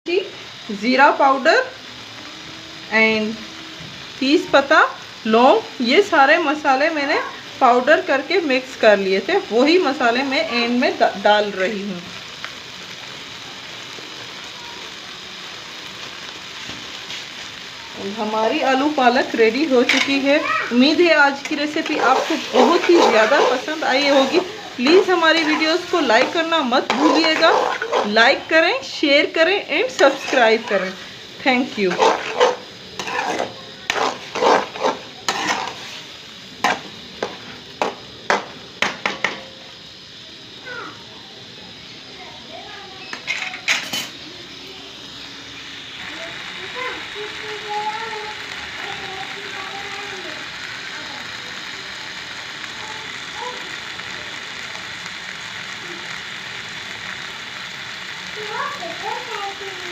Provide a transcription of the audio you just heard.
ज़ीरा powder and तेज़पत्ता, लौंग, ये सारे मसाले मैंने पाउडर करके मिक्स कर लिए थे, वही मसाले मैं एंड में डाल रही हूँ। हमारी आलू पालक रेडी हो चुकी है। उम्मीद है आज की रेसिपी आपको बहुत ही ज़्यादा पसंद आई होगी। प्लीज़ हमारी वीडियोस को लाइक करना मत भूलिएगा। लाइक करें, शेयर करें एंड सब्सक्राइब करें। Thank you.